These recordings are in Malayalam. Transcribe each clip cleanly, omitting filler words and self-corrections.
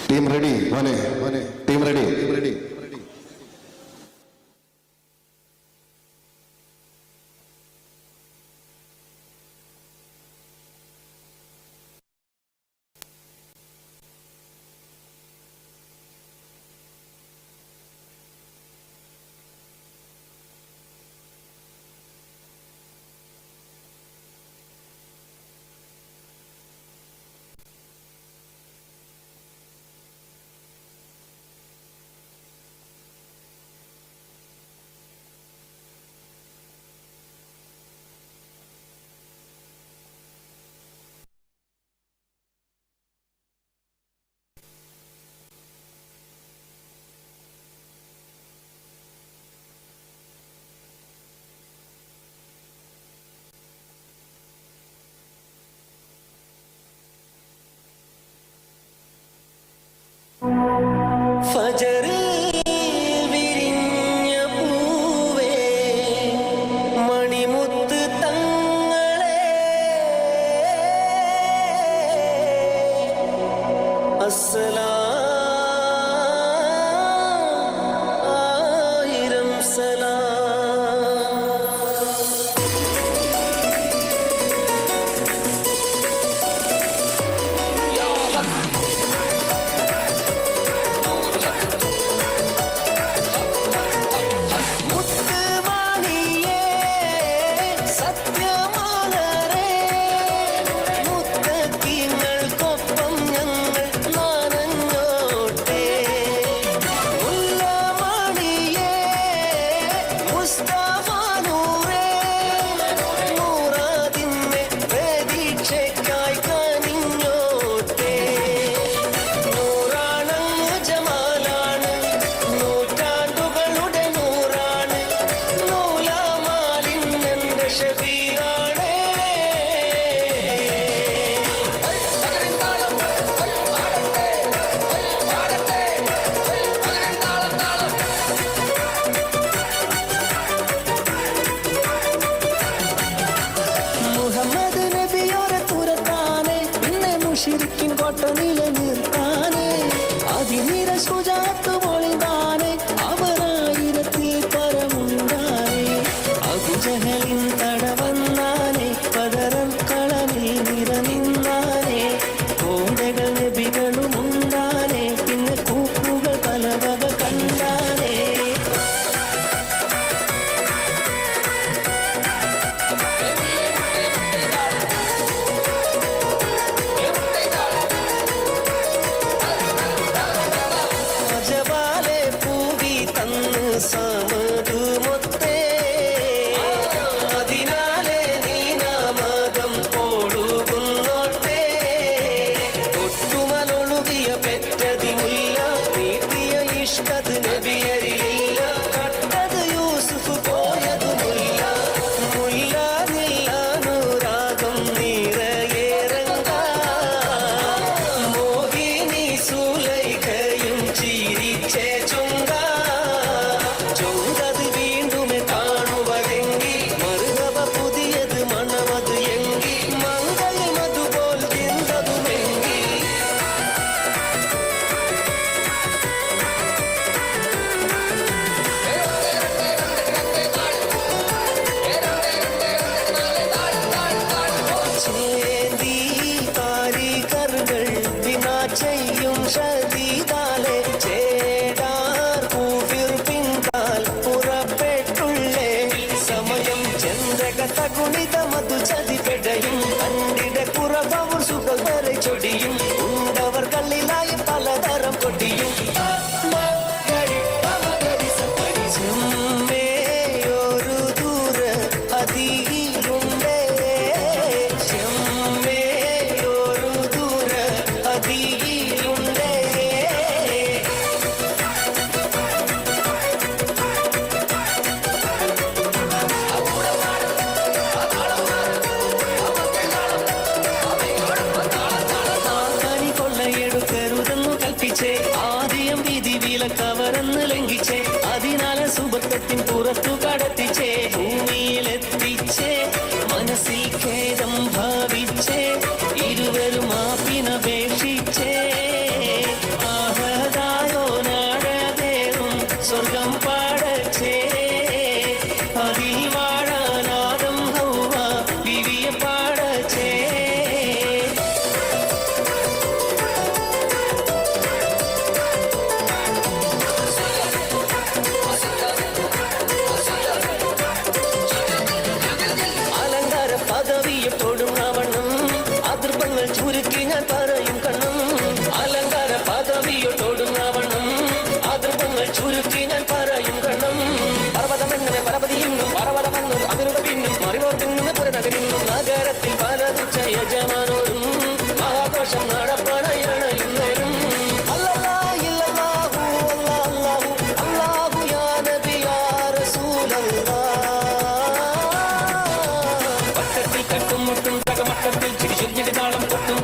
ടീം റെഡി മോനെ, ടീം റെഡി. ശിരിക്കിൻ കോട്ട നിലനിർത്താനേ അതിനിര സുജാത്ത് മൊളിതാനേ അവരായിരത്തിൽ പരമുണ്ടാനേ അബുജഹലിൻ തടവന്നാനേ പതരം കളനിൽ നിറനിന്നാനേ കോടകൾ നബികളും ഉണ്ടാനേ പിന്നെ കൂപ്പുകൾ പലവക കണ്ടാനേ जब ഭാവിച്ചേ ഇരുവരും ആപ്പിനപേക്ഷിച്ചേ ആഹദായോ നാടതേറും സ്വർഗം പാടച്ചേ അതിൽ വാഴാനാദം ഹൗവ ബിവിയെ പാടച്ചേ അലങ്കാര പദവിയെ തൊടുന്നവണ്ണം അതിർപ്പങ്ങൾ ചുരുക്കി ഞാൻ പറയും കണ്ണം അലങ്കാര പദവിയെ തൊടുന്നവണ്ണം അതിർപ്പങ്ങൾ ചുരുക്കി ഞാൻ പറയും കണ്ണം പർവ്വതമെങ്ങനെ പരപതിയുന്നും പർവ്വതമെന്നും അതിരുടെ പിന്നും മറിവോർ പിന്നും പുരനഗരിന്നും നഗരത്തിൽ പലതും യജമാനോരും ആഘോഷം നടപ്പണയണയും നേരും പട്ടത്തിൽ കട്ടും മുട്ടും തകമട്ടത്തിൽ ചിരിശുദ്ധിയുടെ താളം കൊട്ടും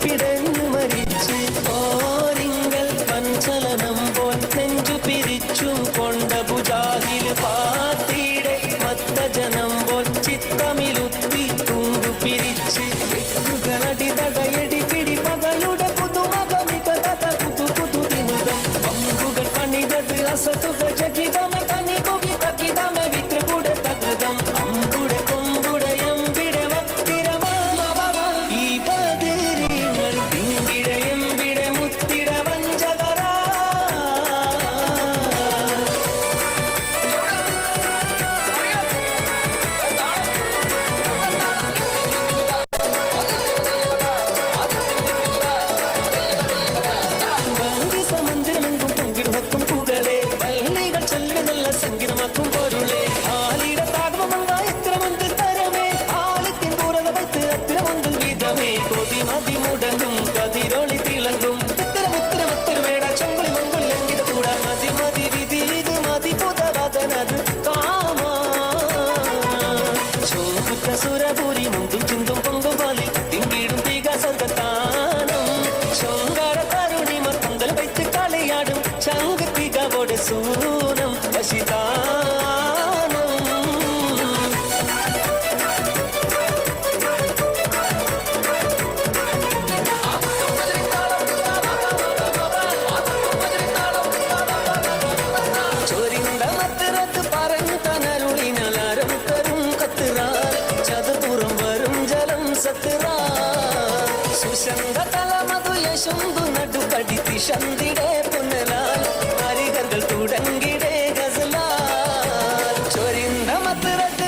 പിടഞ്ഞു മരിച്ചു ഓരിങ്കൽ പഞ്ചലനം പോൽ നെഞ്ചു പിരിച്ചു കൊണ്ട ഭുജാഹിൽ പാത്തിയുടെ മത്തജനം പോൽ ചിത്തമിലുത്തി തുണ്ടു പിരിച്ച് വെട്ടുകളടി തടയടി പിടി പകയുടെ പുതുമകമികത പുതു പുതു വിനുതം പമ്പുകൾ പണിതത് അസതുക ജഗിതമ കനി കൊകി തകിതമ വിത്രകൂടെ തകൃതം അമ്പുടെ കൊമ്പുടെ എമ്പിടെ വത്തിരമ ഈ പതിരിങ്ങൾ തിങ്കിടെ എമ്പിടെ മുത്തിട വഞ്ചകര ഭംഗി സമന്ദിരമെങ്കും പൊങ്കിടുമക്കും പുകളെ വല്ലികൾ ചൊല്ലി നല്ല സംഗീതമാക്കും പൊരുളെ ആലിട താകമങ്ങ എത്ര മുന്തിൽ തരമേ ആലത്തിൻ പൂരത വൈത്ത് അത്ര മുന്തിൽ വിധമേ കൊതി മതി മുടങ്ങും കതിരൊളി തിളങ്ങും ഇത്തരം വേട ചൊങ്കുളി മങ്കുളി എങ്കിത കൂടാ മതി മതി വിധി ഇത് മതി പുതവതനത് കാമാ ചോകുത്ത സുരപുരി മുന്തും ചിന്തും പൊങ്കും പാലിൽ തിങ്കിടും തീക സ്വർഗത്താനം ശൃംഗാര തരുണിമ പന്തൽ வைத்து കളിയാടും ചങ്കത്തികവോടെ സൂനം വശിതാനം ചൊരിന്ത മത്തിറത്ത് പറഞ്ഞു തനരുളിനലാരം തരും കത്തിറാർ ചതുപുറം വരും ജലം സത്തിറാർ സുശന്ത തലമതു യശുന്തു നടുക്കടിത്തി ശന്തിടെ പുനലാൽ അരികകൾ തുടങ്ങിടെ ഗസലാൽ ചൊരിന്ത മത്തിറത്ത്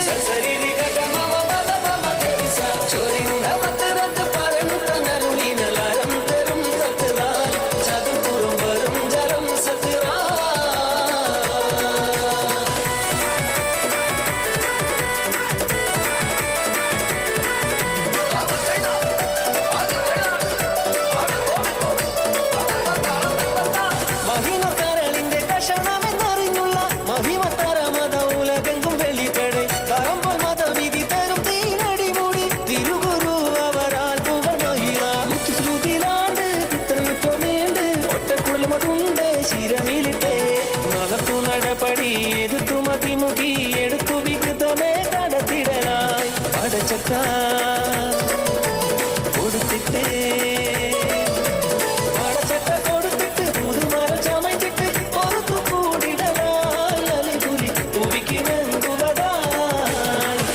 ചൊരിന്ത മത്തിറത്ത് പറഞ്ഞു തനരുളിനലാരം തരും കത്തിറാർ ചതുപുറം വരും ജലം സത്തിറാർ മഹിമക്കരളിന്റെ കഷണമെന്നറിഞ്ഞുള്ള മഹിമത്തര മത ഉലകെങ്കും വെളിപ്പെടെ കറമ്പോൾ മതവിധി തരും തീനടിമുടി തിരുഗുരു അവരാൽ പുകമഹിള ശ്രുതിലാണ്ട് ചിത്രയുറ്റമേണ്ട് ഒറ്റക്കുഴലുമതുണ്ട് ശിരമിലിട്ടേ നടത്തു നടപടി എതുത്തു മതിമുഖി എടുത്തു വികൃതമേ കടത്തിടലായി അടച്ചക്ക കൊടുത്തിട്ടേ അടച്ചക്ക കൊടുത്തിട്ട് പുതുമരം ചമച്ചിട്ട് പുറത്തു കൂടിടലായി അലിപുലി പുവിക്ക് വെങ്കുവതായി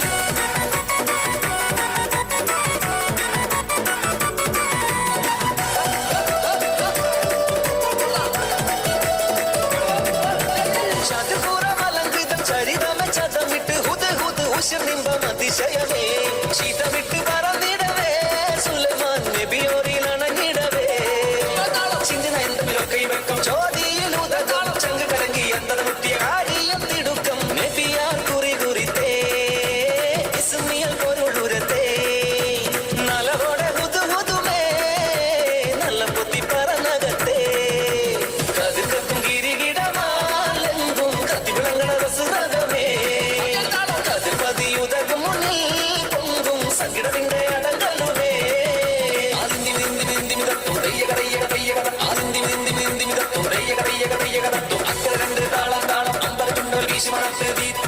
ചതുപുറമലങ്കിതം ചരിതമ ചതമിട്ട് ഹുത് ഹുത് ഉശിർനിമ്പം അതിശയമേ ശീതമിട്ട് പറന്നിടവേ സുലൈമാൻ നബിയോരിൽ അണഞ്ഞിടവേ ചിന്തന എന്തെങ്കിലൊക്കെ വെക്കം ചോദിയിലൂതകാലം ചങ്ക് കലങ്കി എന്തത് മുട്ടിയ കാര്യം തിടുക്കം നബിയാർ കുറി കുറിത്തേ ഇസ്മിയൽ സങ്കടത്തിന്റെ അടങ്ങലുമേ ആദിന്തി നിന്തി നിന്തി മിതത്തും തയ്യക തയ്യക തയ്യക ആദിന്തി നിന്തി നിന്തി മിതത്തും തയ്യക തയ്യക തയ്യക തത്തും അക്കര രണ്ട് താളം താളം അമ്പലത്തുണ്ടൽ വീശി മണത്ത് തീത്ത